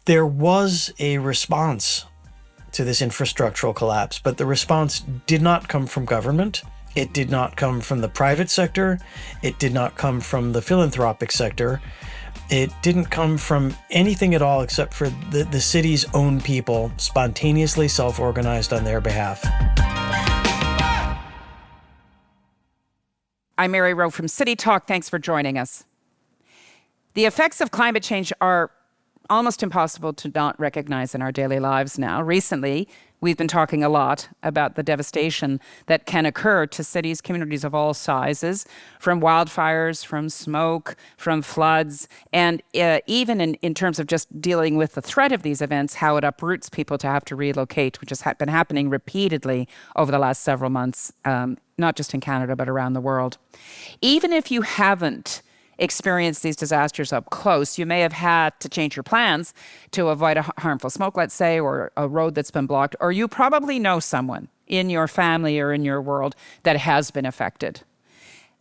There was a response to this infrastructural collapse, but the response did not come from government. It did not come from the private sector. It did not come from the philanthropic sector. It didn't come from anything at all except for the city's own people spontaneously self-organized on their behalf. I'm Mary Rowe from CityTalk. Thanks for joining us. The effects of climate change are almost impossible to not recognize in our daily lives now. Recently, we've been talking a lot about the devastation that can occur to cities, communities of all sizes, from wildfires, from smoke, from floods, and even in terms of just dealing with the threat of these events, how it uproots people to have to relocate, which has been happening repeatedly over the last several months, not just in Canada, but around the world. Even if you haven't experienced these disasters up close, you may have had to change your plans to avoid a harmful smoke, let's say, or a road that's been blocked, or you probably know someone in your family or in your world that has been affected.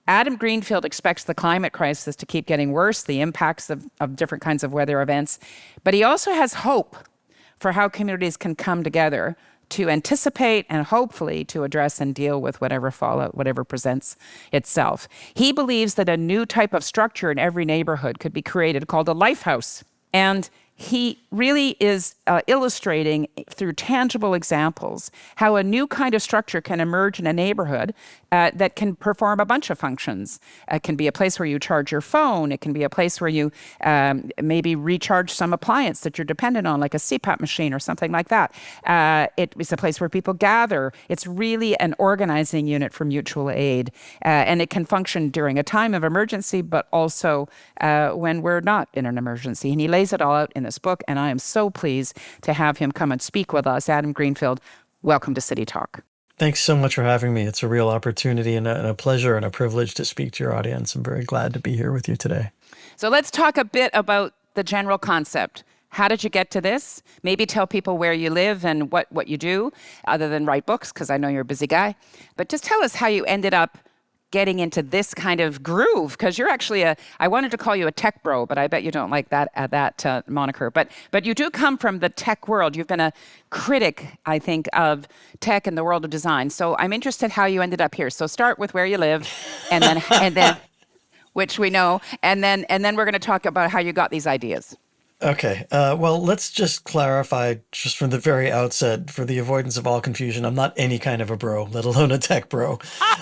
Adam Greenfield expects the climate crisis to keep getting worse, the impacts of different kinds of weather events, but he also has hope for how communities can come together to anticipate and hopefully to address and deal with whatever fallout, whatever presents itself. He believes that a new type of structure in every neighborhood could be created called a Lifehouse. And he really is illustrating through tangible examples how a new kind of structure can emerge in a neighborhood that can perform a bunch of functions. It can be a place where you charge your phone. It can be a place where you maybe recharge some appliance that you're dependent on, like a CPAP machine or something like that. It's a place where people gather. It's really an organizing unit for mutual aid. And it can function during a time of emergency, but also when we're not in an emergency. And he lays it all out in this book, and I am so pleased to have him come and speak with us. Adam Greenfield, welcome to City Talk. Thanks so much for having me. It's a real opportunity and a pleasure and a privilege to speak to your audience. I'm very glad to be here with you today. So let's talk a bit about the general concept. How did you get to this? Maybe tell people where you live and what you do, other than write books, because I know you're a busy guy. But just tell us how you ended up getting into this kind of groove, because you're actually I wanted to call you a tech bro, but I bet you don't like that moniker. But you do come from the tech world. You've been a critic, I think, of tech and the world of design. So I'm interested how you ended up here. So start with where you live, and then which we know, and then we're going to talk about how you got these ideas. Okay. Well, let's just clarify just from the very outset, for the avoidance of all confusion, I'm not any kind of a bro, let alone a tech bro.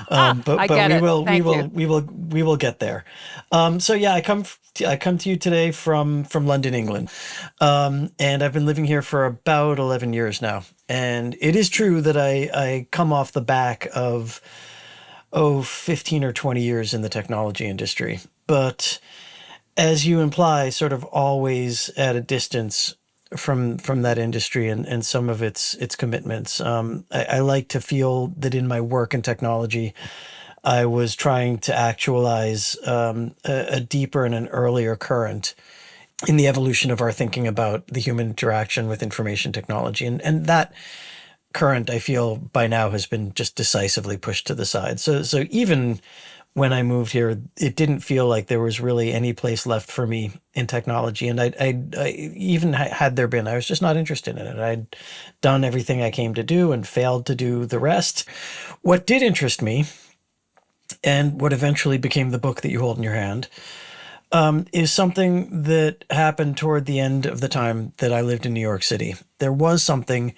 But we will get there. So yeah, I come to you today from London, England, and I've been living here for about 11 years now. And it is true that I come off the back of 15 or 20 years in the technology industry, but as you imply, sort of always at a distance from that industry and some of its commitments. I like to feel that in my work in technology, I was trying to actualize a deeper and an earlier current in the evolution of our thinking about the human interaction with information technology. And that current, I feel, by now has been just decisively pushed to the side. So even when I moved here, it didn't feel like there was really any place left for me in technology. And I even had there been, I was just not interested in it. I'd done everything I came to do and failed to do the rest. What did interest me, and what eventually became the book that you hold in your hand, is something that happened toward the end of the time that I lived in New York City. There was something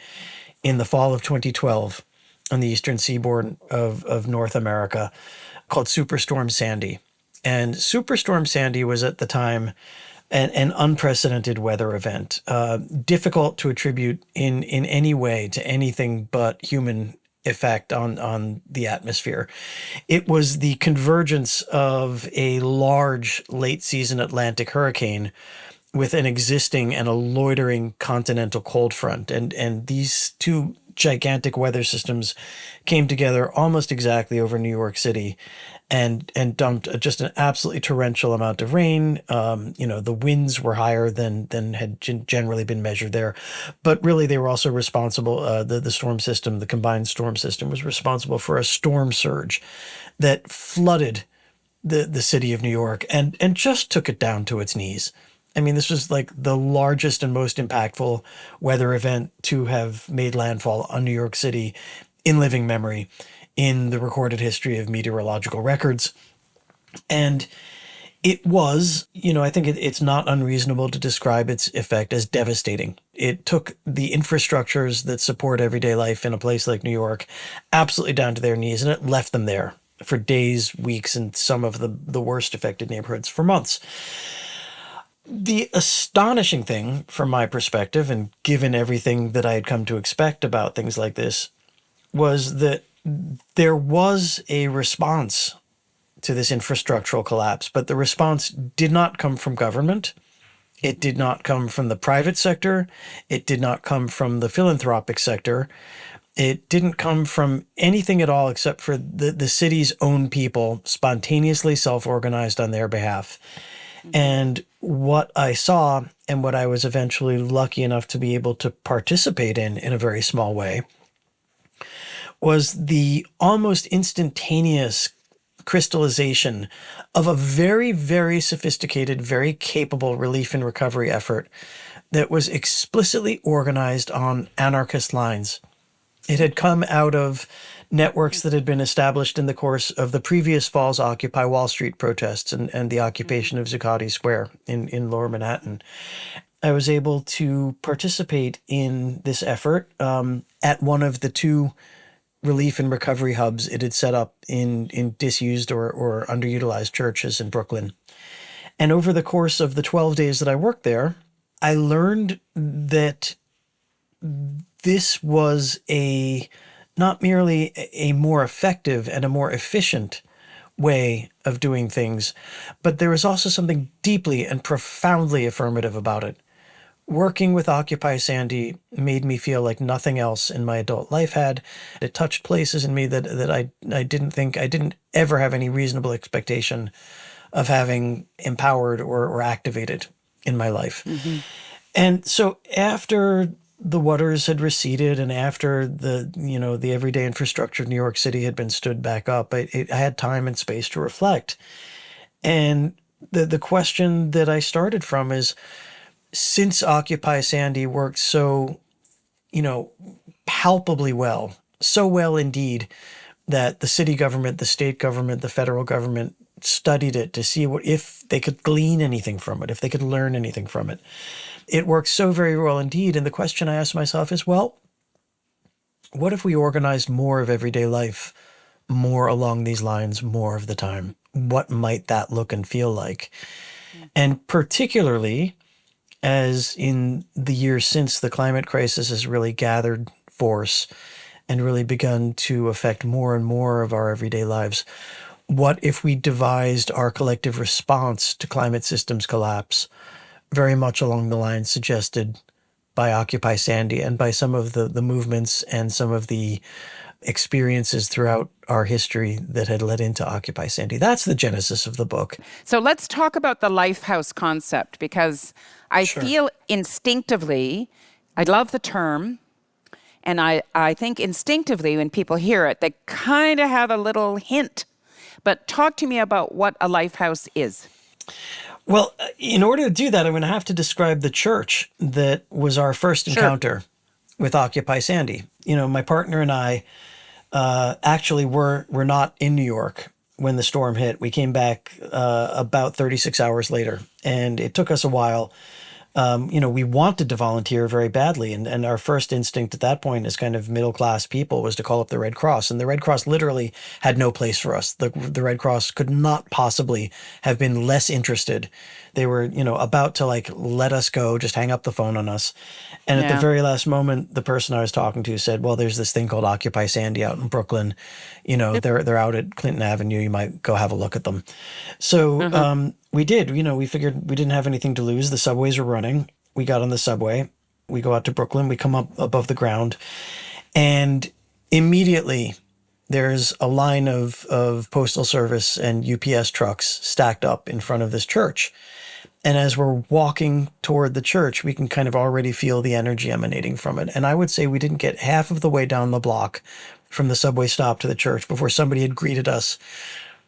in the fall of 2012 on the eastern seaboard of North America called Superstorm Sandy. And Superstorm Sandy was at the time an unprecedented weather event, difficult to attribute in any way to anything but human effect on the atmosphere. It was the convergence of a large late season Atlantic hurricane with an existing and a loitering continental cold front. And these two gigantic weather systems came together almost exactly over New York City and dumped just an absolutely torrential amount of rain. The winds were higher than had generally been measured there. But really, they were also responsible, the storm system, the combined storm system was responsible for a storm surge that flooded the city of New York and just took it down to its knees. I mean, this was like the largest and most impactful weather event to have made landfall on New York City in living memory in the recorded history of meteorological records. And it was, I think it's not unreasonable to describe its effect as devastating. It took the infrastructures that support everyday life in a place like New York absolutely down to their knees, and it left them there for days, weeks, and some of the worst affected neighborhoods for months. The astonishing thing from my perspective, and given everything that I had come to expect about things like this, was that there was a response to this infrastructural collapse, but the response did not come from government. It did not come from the private sector. It did not come from the philanthropic sector. It didn't come from anything at all except for the city's own people spontaneously self-organized on their behalf. And what I saw, and what I was eventually lucky enough to be able to participate in a very small way, was the almost instantaneous crystallization of a very, very sophisticated, very capable relief and recovery effort that was explicitly organized on anarchist lines. It had come out of networks that had been established in the course of the previous fall's Occupy Wall Street protests and the occupation of Zuccotti Square in lower Manhattan. I was able to participate in this effort at one of the two relief and recovery hubs it had set up in disused or underutilized churches in Brooklyn. And over the course of the 12 days that I worked there, I learned that this was not merely a more effective and a more efficient way of doing things, but there was also something deeply and profoundly affirmative about it. Working with Occupy Sandy made me feel like nothing else in my adult life had. It touched places in me that I didn't ever have any reasonable expectation of having empowered or activated in my life. Mm-hmm. And so after the waters had receded and after the everyday infrastructure of New York City had been stood back up, I had time and space to reflect. And the question that I started from is, since Occupy Sandy worked so, palpably well, so well indeed, that the city government, the state government, the federal government studied it to see if they could glean anything from it, if they could learn anything from it. It works so very well indeed. And the question I ask myself is, well, what if we organized more of everyday life more along these lines more of the time? What might that look and feel like? And particularly as in the years since, the climate crisis has really gathered force and really begun to affect more and more of our everyday lives. What if we devised our collective response to climate systems collapse very much along the lines suggested by Occupy Sandy and by some of the movements and some of the experiences throughout our history that had led into Occupy Sandy? That's the genesis of the book. So let's talk about the Lifehouse concept, because I feel instinctively, I love the term, and I think instinctively when people hear it, they kind of have a little hint. But talk to me about what a Lifehouse is. Well, in order to do that, I'm going to have to describe the church that was our first encounter with Occupy Sandy. My partner and I actually were not in New York when the storm hit. We came back about 36 hours later, and it took us a while. We wanted to volunteer very badly. And our first instinct at that point as kind of middle-class people was to call up the Red Cross. And the Red Cross literally had no place for us. The Red Cross could not possibly have been less interested. They were, about to let us go, just hang up the phone on us. And at the very last moment, the person I was talking to said, well, there's this thing called Occupy Sandy out in Brooklyn. They're out at Clinton Avenue. You might go have a look at them. So we did. We figured we didn't have anything to lose. The subways were running. We got on the subway. We go out to Brooklyn. We come up above the ground. And immediately there's a line of Postal Service and UPS trucks stacked up in front of this church. And as we're walking toward the church, we can kind of already feel the energy emanating from it. And I would say we didn't get half of the way down the block from the subway stop to the church before somebody had greeted us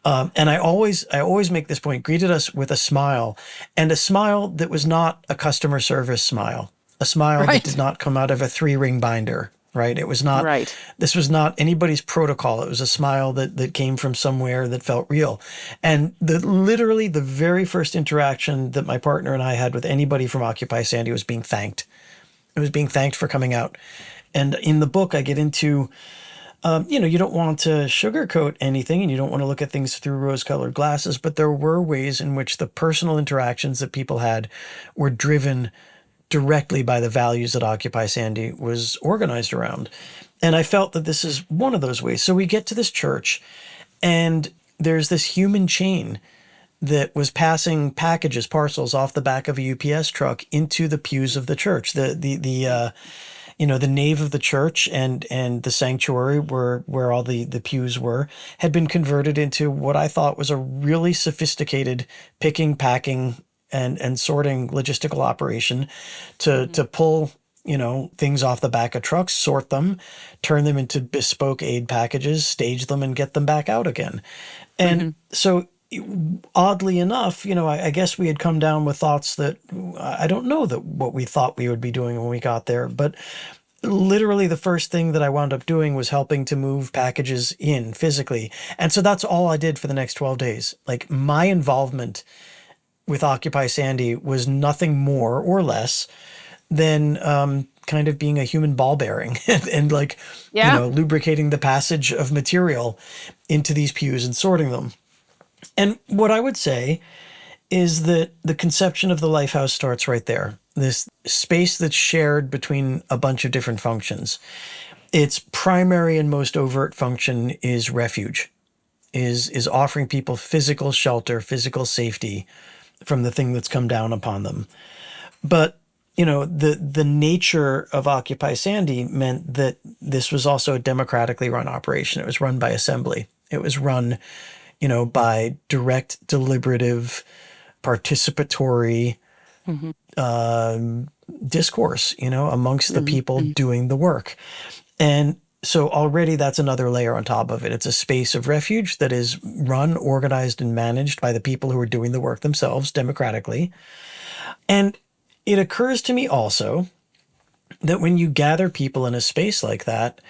And I always make this point, greeted us with a smile, and a smile that was not a customer service smile, a smile that did Right. not come out of a 3-ring binder, right? It was not, Right. this was not anybody's protocol. It was a smile that came from somewhere that felt real. And literally the very first interaction that my partner and I had with anybody from Occupy Sandy was being thanked. It was being thanked for coming out. And in the book, I get into you don't want to sugarcoat anything and you don't want to look at things through rose-colored glasses, but there were ways in which the personal interactions that people had were driven directly by the values that Occupy Sandy was organized around. And I felt that this is one of those ways. So we get to this church and there's this human chain that was passing packages, parcels off the back of a UPS truck into the pews of the church. The nave of the church and the sanctuary where all the pews were had been converted into what I thought was a really sophisticated picking, packing, and sorting logistical operation to pull things off the back of trucks, sort them, turn them into bespoke aid packages, stage them, and get them back out again. And so oddly enough, I guess we had come down with thoughts that I don't know that what we thought we would be doing when we got there, but literally the first thing that I wound up doing was helping to move packages in physically. And so that's all I did for the next 12 days. Like my involvement with Occupy Sandy was nothing more or less than kind of being a human ball bearing and like, Yeah. lubricating the passage of material into these pews and sorting them. And what I would say is that the conception of the Lifehouse starts right there. This space that's shared between a bunch of different functions. Its primary and most overt function is refuge, is offering people physical shelter, physical safety from the thing that's come down upon them. But the nature of Occupy Sandy meant that this was also a democratically run operation. It was run by assembly. It was run by direct, deliberative, participatory discourse, amongst the people doing the work. And so already that's another layer on top of it. It's a space of refuge that is run, organized, and managed by the people who are doing the work themselves democratically. And it occurs to me also that when you gather people in a space like that,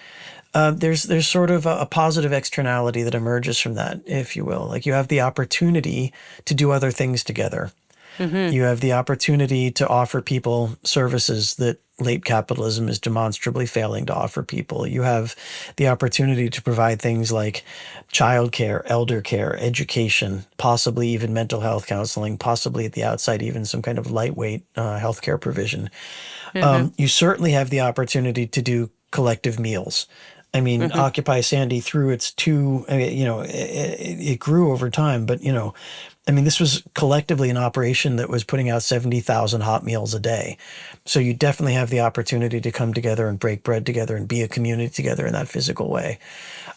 there's sort of a positive externality that emerges from that, if you will. Like you have the opportunity to do other things together. You have the opportunity to offer people services that late capitalism is demonstrably failing to offer people. You have the opportunity to provide things like childcare, elder care, education, possibly even mental health counseling, possibly at the outside, even some kind of lightweight healthcare provision. You certainly have the opportunity to do collective meals. I mean, Occupy Sandy through its it grew over time, but this was collectively an operation that was putting out 70,000 hot meals a day. So you definitely have the opportunity to come together and break bread together and be a community together in that physical way.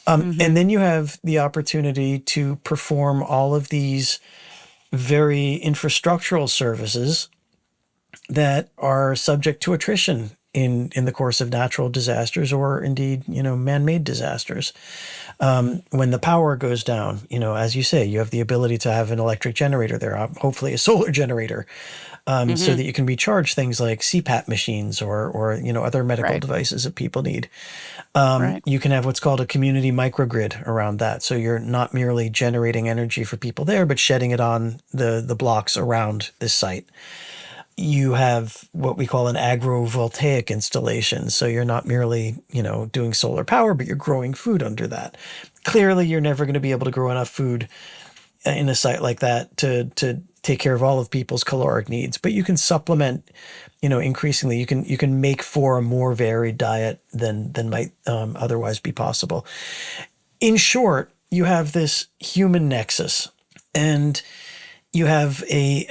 And then you have the opportunity to perform all of these very infrastructural services that are subject to attrition in the course of natural disasters or indeed, man-made disasters. When the power goes down, as you say, you have the ability to have an electric generator there, hopefully a solar generator, so that you can recharge things like CPAP machines or other medical devices that people need. You can have what's called a community microgrid around that. So you're not merely generating energy for people there, but shedding it on the blocks around this site. You have what we call an agrovoltaic installation. So you're not merely, doing solar power, but you're growing food under that. Clearly, you're never going to be able to grow enough food in a site like that to take care of all of people's caloric needs. But you can supplement, increasingly. You can make for a more varied diet than might otherwise be possible. In short, you have this human nexus, and you have a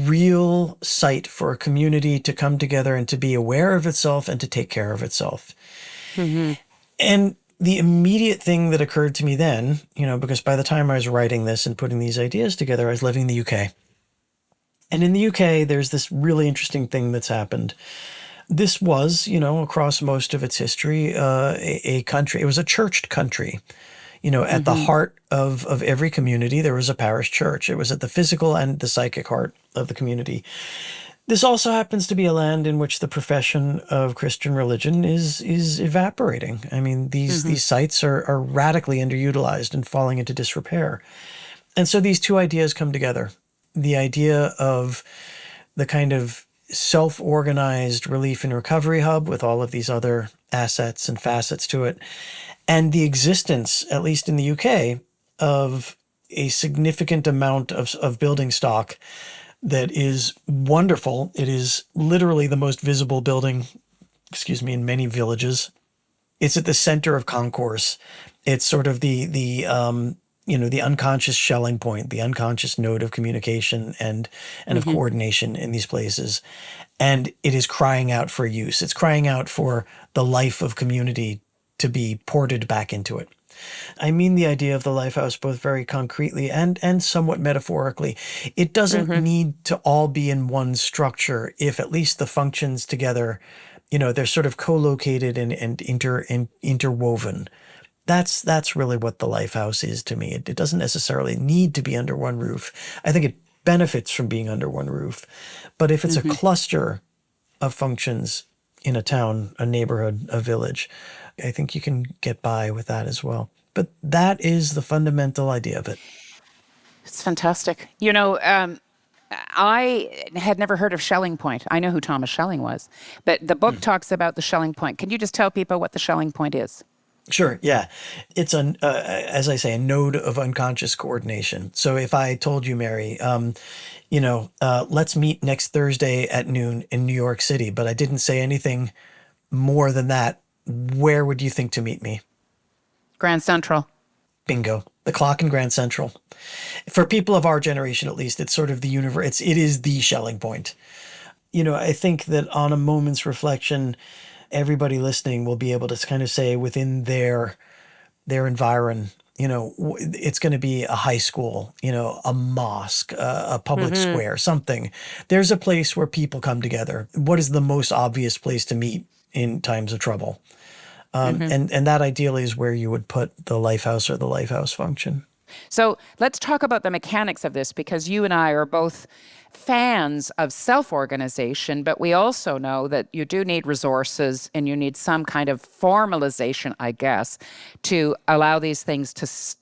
real site for a community to come together and to be aware of itself and to take care of itself. And the immediate thing that occurred to me then, because by the time I was writing this and putting these ideas together, I was living in the UK. And in the UK, there's this really interesting thing that's happened. This was, across most of its history, a country. It was a churched country. At the heart of every community, there was a parish church. It was at the physical and the psychic heart of the community. This also happens to be a land in which the profession of Christian religion is evaporating. I mean, these sites are radically underutilized and falling into disrepair. And so these two ideas come together. The idea of the kind of self-organized relief and recovery hub with all of these other assets and facets to it, and the existence, at least in the UK, of a significant amount of building stock that is wonderful. It is literally the most visible building, in many villages. It's at the center of concourse. It's sort of the unconscious Schelling point, the unconscious node of communication and of coordination in these places. And it is crying out for use. It's crying out for the life of community to be ported back into it. I mean the idea of the Lifehouse both very concretely and somewhat metaphorically. It doesn't need to all be in one structure if at least the functions together, they're sort of co-located and interwoven. That's really what the Lifehouse is to me. It doesn't necessarily need to be under one roof. I think it benefits from being under one roof. But if it's a cluster of functions in a town, a neighborhood, a village, I think you can get by with that as well. But that is the fundamental idea of it. It's fantastic. I had never heard of Schelling Point. I know who Thomas Schelling was, but the book talks about the Schelling Point. Can you just tell people what the Schelling Point is? Sure. Yeah. It's as I say, a node of unconscious coordination. So if I told you, Mary, let's meet next Thursday at noon in New York City, but I didn't say anything more than that, where would you think to meet me? Grand Central. Bingo. The clock in Grand Central. For people of our generation, at least, it's sort of the universe. It is the Schelling point. I think that on a moment's reflection, everybody listening will be able to kind of say within their environ, it's going to be a high school, a mosque, a public square, something. There's a place where people come together. What is the most obvious place to meet in times of trouble? And that ideally is where you would put the Lifehouse or the Lifehouse function. So let's talk about the mechanics of this, because you and I are both fans of self-organization, but we also know that you do need resources and you need some kind of formalization, I guess, to allow these things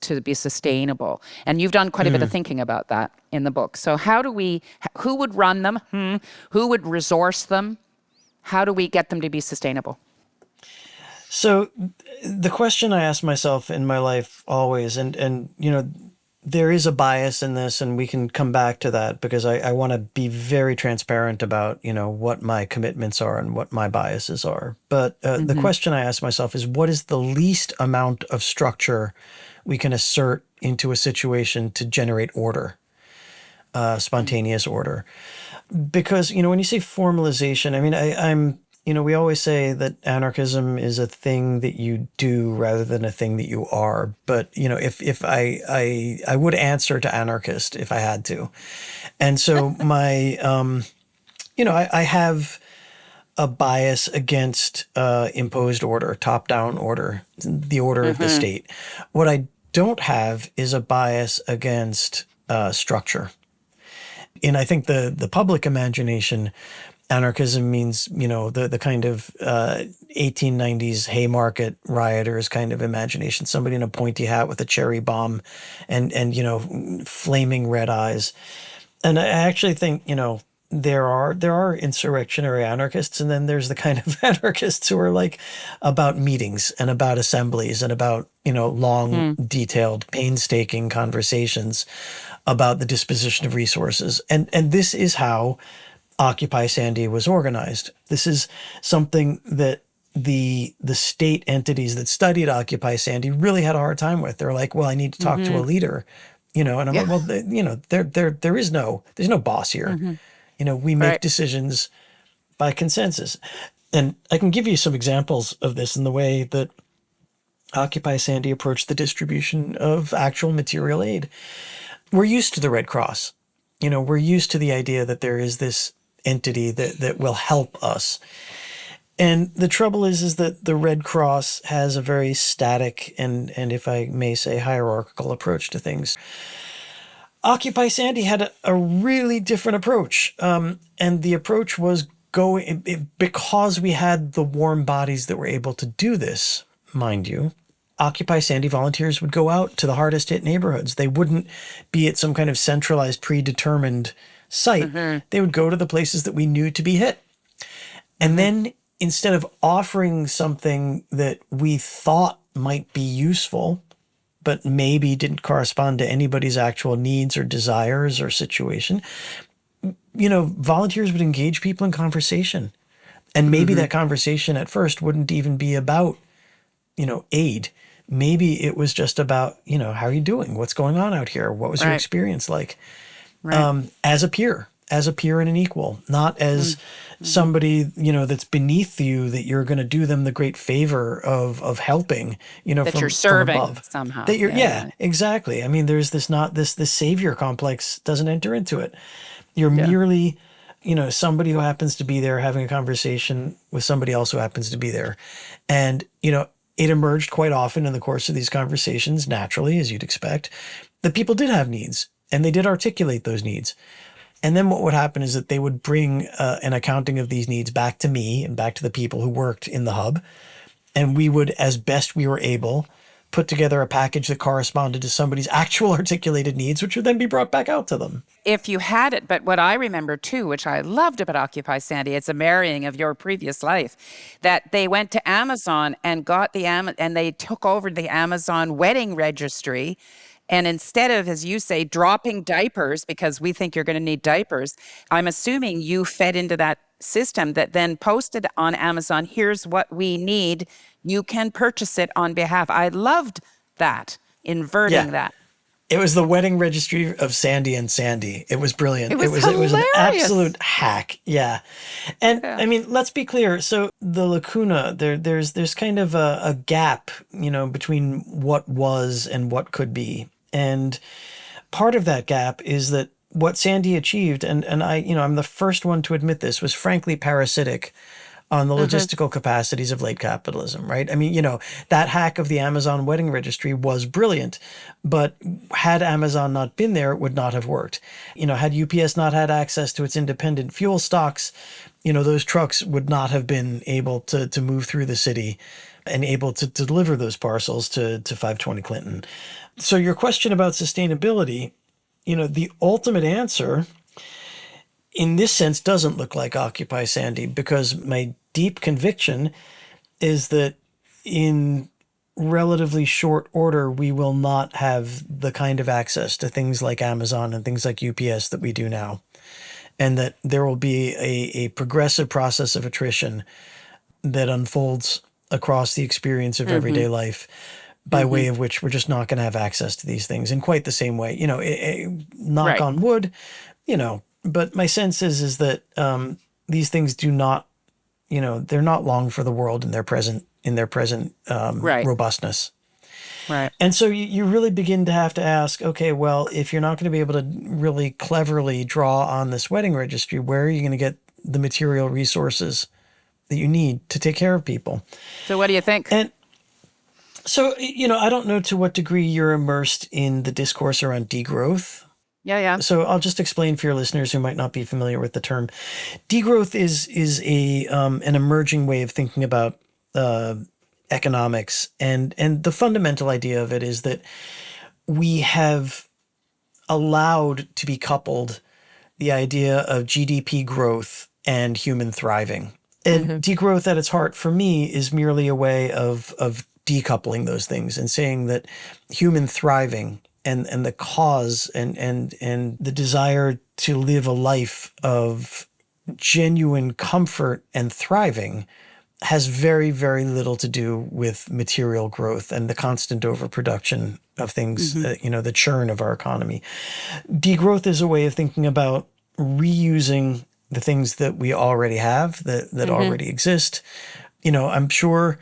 to be sustainable. And you've done quite a bit of thinking about that in the book. So who would run them? Who would resource them? How do we get them to be sustainable? So the question I ask myself in my life always, and there is a bias in this, and we can come back to that because I want to be very transparent about, what my commitments are and what my biases are. But the question I ask myself is, what is the least amount of structure we can assert into a situation to generate order, spontaneous order? Because, when you say formalization, I mean, I'm we always say that anarchism is a thing that you do rather than a thing that you are. But, if I would answer to anarchist if I had to. And so my, I have a bias against imposed order, top-down order, the order of the state. What I don't have is a bias against structure. And I think the public imagination, anarchism means, the kind of 1890s Haymarket rioters kind of imagination, somebody in a pointy hat with a cherry bomb and flaming red eyes. And I actually think, there are insurrectionary anarchists, and then there's the kind of anarchists who are like about meetings and about assemblies and about, long, detailed, painstaking conversations about the disposition of resources. And this is how Occupy Sandy was organized. This is something that the state entities that studied Occupy Sandy really had a hard time with. They're like, well, I need to talk to a leader, and I'm like, well, there's no boss here. We make decisions by consensus. And I can give you some examples of this in the way that Occupy Sandy approached the distribution of actual material aid. We're used to the Red Cross. We're used to the idea that there is this entity that will help us. And the trouble is that the Red Cross has a very static and if I may say, hierarchical approach to things. Occupy Sandy had a really different approach. And the approach was because we had the warm bodies that were able to do this, mind you. Occupy Sandy volunteers would go out to the hardest hit neighborhoods. They wouldn't be at some kind of centralized, predetermined site. They would go to the places that we knew to be hit. And then instead of offering something that we thought might be useful, but maybe didn't correspond to anybody's actual needs or desires or situation, volunteers would engage people in conversation. And maybe that conversation at first wouldn't even be about, aid. Maybe it was just about, how are you doing? What's going on out here? What was your experience like? As a peer and an equal, not as somebody, that's beneath you, that you're going to do them the great favor of helping, that from, you're serving from above. somehow. That you're, exactly. I mean, there's this savior complex doesn't enter into it. You're merely, somebody who happens to be there having a conversation with somebody else who happens to be there. And, it emerged quite often in the course of these conversations, naturally, as you'd expect, that people did have needs and they did articulate those needs. And then what would happen is that they would bring an accounting of these needs back to me and back to the people who worked in the hub. And we would, as best we were able, put together a package that corresponded to somebody's actual articulated needs, which would then be brought back out to them. If you had it, but what I remember too, which I loved about Occupy Sandy, it's a marrying of your previous life, that they went to Amazon and got and they took over the Amazon wedding registry. And instead of, as you say, dropping diapers, because we think you're going to need diapers, I'm assuming you fed into that system that then posted on Amazon, here's what we need. You can purchase it on behalf. I loved that, inverting that. It was the wedding registry of Sandy and Sandy. It was brilliant. It was an absolute hack. Yeah. And I mean, let's be clear. So the lacuna, there's kind of a gap, between what was and what could be. And part of that gap is that what Sandy achieved, and I'm the first one to admit this, was frankly parasitic on the logistical capacities of late capitalism, right? I mean, that hack of the Amazon wedding registry was brilliant, but had Amazon not been there, it would not have worked. Had UPS not had access to its independent fuel stocks, those trucks would not have been able to move through the city and able to deliver those parcels to 520 Clinton. So your question about sustainability, the ultimate answer in this sense doesn't look like Occupy Sandy, because my deep conviction is that in relatively short order, we will not have the kind of access to things like Amazon and things like UPS that we do now. And that there will be a progressive process of attrition that unfolds across the experience of everyday life, by way of which we're just not going to have access to these things in quite the same way. Knock on wood, but my sense is that these things do not, they're not long for the world in their present robustness. Right. And so you really begin to have to ask, okay, well, if you're not going to be able to really cleverly draw on this wedding registry, where are you going to get the material resources that you need to take care of people? So what do you think? And so, I don't know to what degree you're immersed in the discourse around degrowth. Yeah. So I'll just explain for your listeners who might not be familiar with the term. Degrowth is an emerging way of thinking about economics, and the fundamental idea of it is that we have allowed to be coupled the idea of GDP growth and human thriving. And degrowth at its heart for me is merely a way of decoupling those things and saying that human thriving and the cause and the desire to live a life of genuine comfort and thriving has very, very little to do with material growth and the constant overproduction of things, the churn of our economy. Degrowth is a way of thinking about reusing the things that we already have, that already exist. I'm sure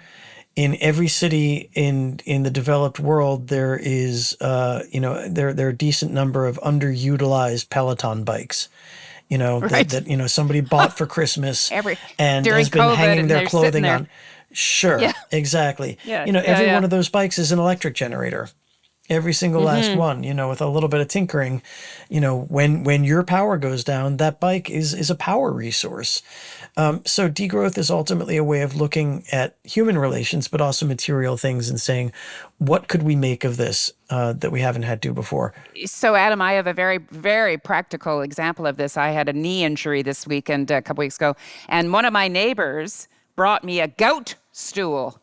in every city in the developed world, there is, there are a decent number of underutilized Peloton bikes. Right. that somebody bought for Christmas Every and during has been COVID, hanging and their they're sitting clothing there. on. Sure, Yeah. exactly. Yeah. Yeah. Every Yeah. one of those bikes is an electric generator. Every single last Mm-hmm. one, with a little bit of tinkering, when your power goes down, that bike is a power resource. So degrowth is ultimately a way of looking at human relations, but also material things and saying, what could we make of this that we haven't had to before? So, Adam, I have a very, very practical example of this. I had a knee injury this weekend, a couple weeks ago, and one of my neighbors brought me a goat stool.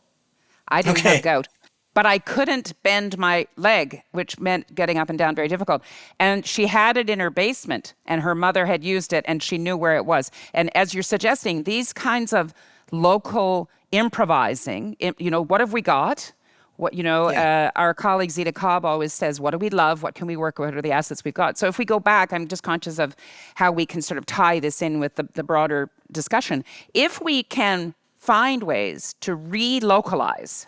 I didn't have Okay. gout, but I couldn't bend my leg, which meant getting up and down very difficult. And she had it in her basement, and her mother had used it, and she knew where it was. And as you're suggesting, these kinds of local improvising, what have we got? Yeah. Our colleague Zita Cobb always says, what do we love? What can we work with? What are the assets we've got? So if we go back, I'm just conscious of how we can sort of tie this in with the broader discussion. If we can find ways to relocalize,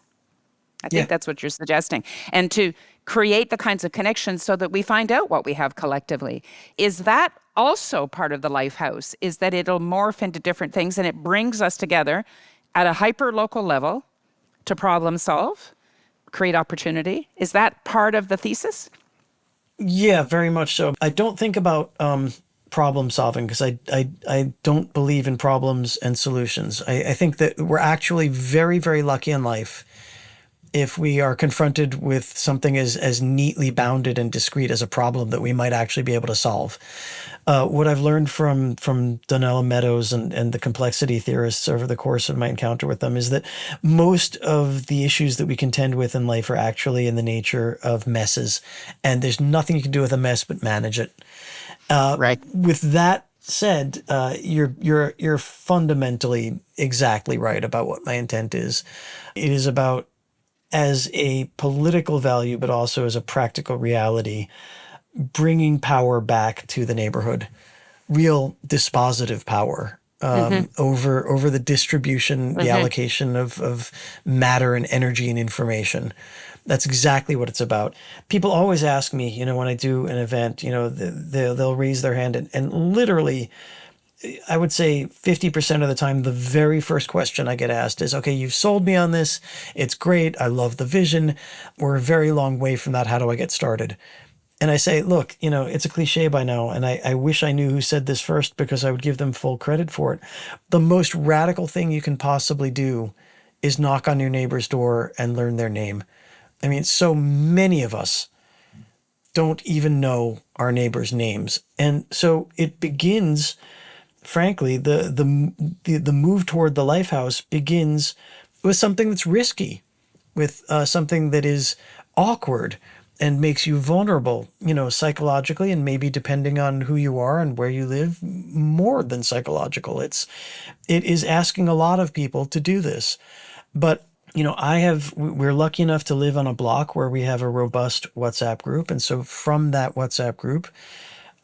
I Yeah. think that's what you're suggesting, and to create the kinds of connections so that we find out what we have collectively. Is that also part of the Lifehouse? Is that it'll morph into different things and it brings us together at a hyper local level to problem solve, create opportunity? Is that part of the thesis? Yeah, very much so. I don't think about problem solving because I don't believe in problems and solutions. I think that we're actually very, very lucky in life if we are confronted with something as neatly bounded and discrete as a problem that we might actually be able to solve. What I've learned from Donella Meadows and the complexity theorists over the course of my encounter with them is that most of the issues that we contend with in life are actually in the nature of messes, and there's nothing you can do with a mess but manage it. Right. With that said, you're fundamentally exactly right about what my intent is. It is about, as a political value, but also as a practical reality, bringing power back to the neighborhood, real dispositive power Mm-hmm. over the distribution, the Mm-hmm. allocation of matter and energy and information. That's exactly what it's about. People always ask me, when I do an event, they'll raise their hand and literally, I would say 50% of the time, the very first question I get asked is, okay, you've sold me on this. It's great. I love the vision. We're a very long way from that. How do I get started? And I say, look, it's a cliche by now. And I wish I knew who said this first because I would give them full credit for it. The most radical thing you can possibly do is knock on your neighbor's door and learn their name. I mean, so many of us don't even know our neighbors' names. And so it begins, frankly, the move toward the Lifehouse begins with something that's risky, with something that is awkward and makes you vulnerable, psychologically, and maybe depending on who you are and where you live, more than psychological. It is asking a lot of people to do this. But we're lucky enough to live on a block where we have a robust WhatsApp group. And so from that WhatsApp group,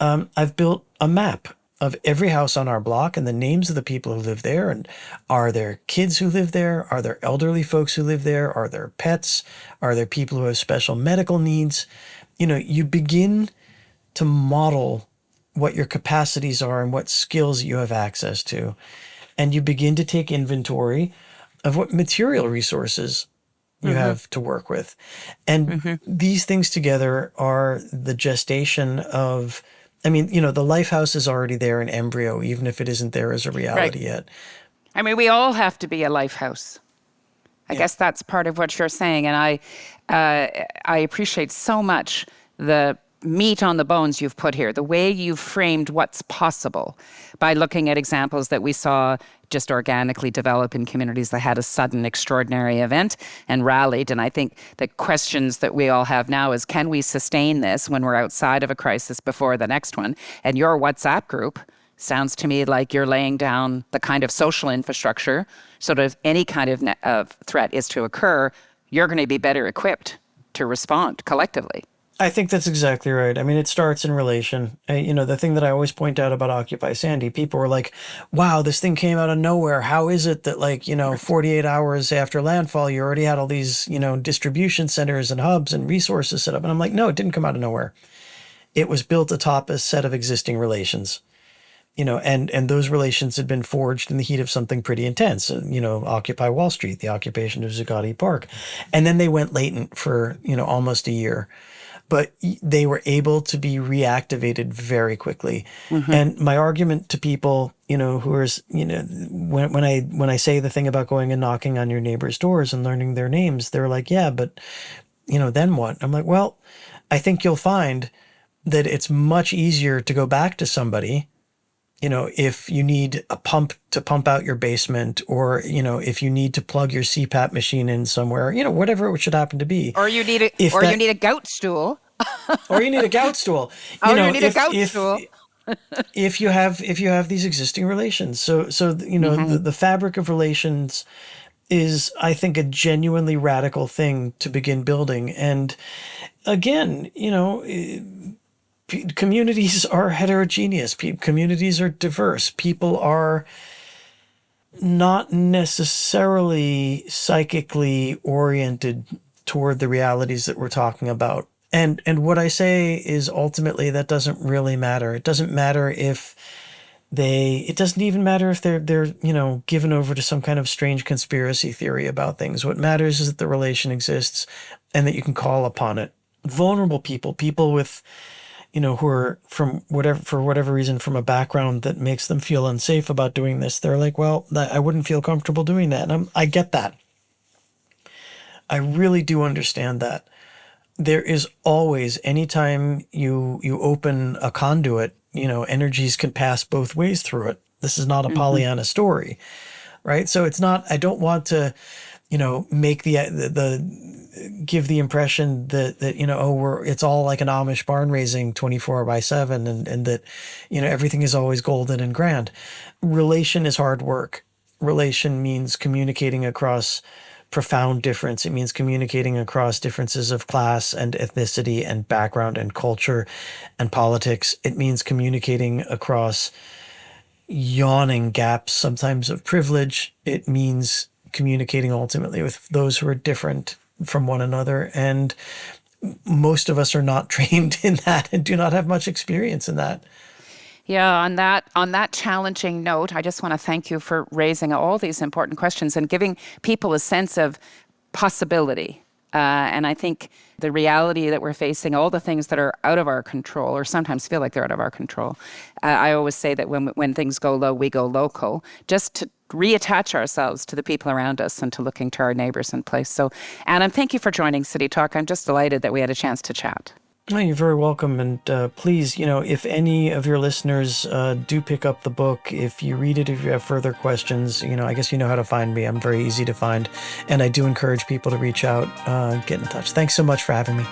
I've built a map of every house on our block and the names of the people who live there. And are there kids who live there? Are there elderly folks who live there? Are there pets? Are there people who have special medical needs? You begin to model what your capacities are and what skills you have access to. And you begin to take inventory of what material resources you Mm-hmm. have to work with. And Mm-hmm. these things together are the gestation of, the Lifehouse is already there in embryo, even if it isn't there as a Right. reality yet. I mean, we all have to be a Lifehouse. I Yeah. guess that's part of what you're saying, and I appreciate so much the meat on the bones you've put here, the way you've framed what's possible by looking at examples that we saw just organically develop in communities that had a sudden extraordinary event and rallied. And I think the questions that we all have now is, can we sustain this when we're outside of a crisis before the next one? And your WhatsApp group sounds to me like you're laying down the kind of social infrastructure so that if any kind of threat is to occur, you're going to be better equipped to respond collectively. I think that's exactly right. It starts in relation. The thing that I always point out about Occupy Sandy, people were like, wow, this thing came out of nowhere. How is it that 48 hours after landfall, you already had all these, distribution centers and hubs and resources set up? And I'm like, no, it didn't come out of nowhere. It was built atop a set of existing relations. and those relations had been forged in the heat of something pretty intense, Occupy Wall Street, the occupation of Zuccotti Park. And then they went latent for, almost a year. But they were able to be reactivated very quickly. Mm-hmm. And my argument to people, who are, when I say the thing about going and knocking on your neighbor's doors and learning their names, they're like, yeah, but, then what? I'm like, well, I think you'll find that it's much easier to go back to somebody, if you need a pump to pump out your basement, or, if you need to plug your CPAP machine in somewhere, whatever it should happen to be. Or you need you need a gout stool. Or you need a gout stool. You need a gout stool. If you have these existing relations. So mm-hmm. the fabric of relations is, I think, a genuinely radical thing to begin building. And again, communities are heterogeneous. Communities are diverse. People are not necessarily psychically oriented toward the realities that we're talking about. And what I say is, ultimately, that doesn't really matter. It doesn't matter if it doesn't even matter if they're given over to some kind of strange conspiracy theory about things. What matters is that the relation exists and that you can call upon it. Vulnerable people with, who are for whatever reason, from a background that makes them feel unsafe about doing this. They're like, well, I wouldn't feel comfortable doing that. And I get that. I really do understand that. There is always, anytime you open a conduit, energies can pass both ways through it. This is not a Pollyanna story, right? So it's not, I don't want to, make give the impression that it's all like an Amish barn raising 24/7 and that, everything is always golden and grand. Relation is hard work. Relation means communicating across profound difference. It means communicating across differences of class and ethnicity and background and culture and politics. It means communicating across yawning gaps, sometimes of privilege. It means communicating ultimately with those who are different from one another. And most of us are not trained in that and do not have much experience in that. Yeah, on that challenging note, I just want to thank you for raising all these important questions and giving people a sense of possibility. And I think the reality that we're facing, all the things that are out of our control, or sometimes feel like they're out of our control. I always say that when things go low, we go local, just to reattach ourselves to the people around us and to looking to our neighbors in place. So, Adam, thank you for joining City Talk. I'm just delighted that we had a chance to chat. Oh, you're very welcome. And please, if any of your listeners do pick up the book, if you read it, if you have further questions, I guess you know how to find me. I'm very easy to find. And I do encourage people to reach out, get in touch. Thanks so much for having me.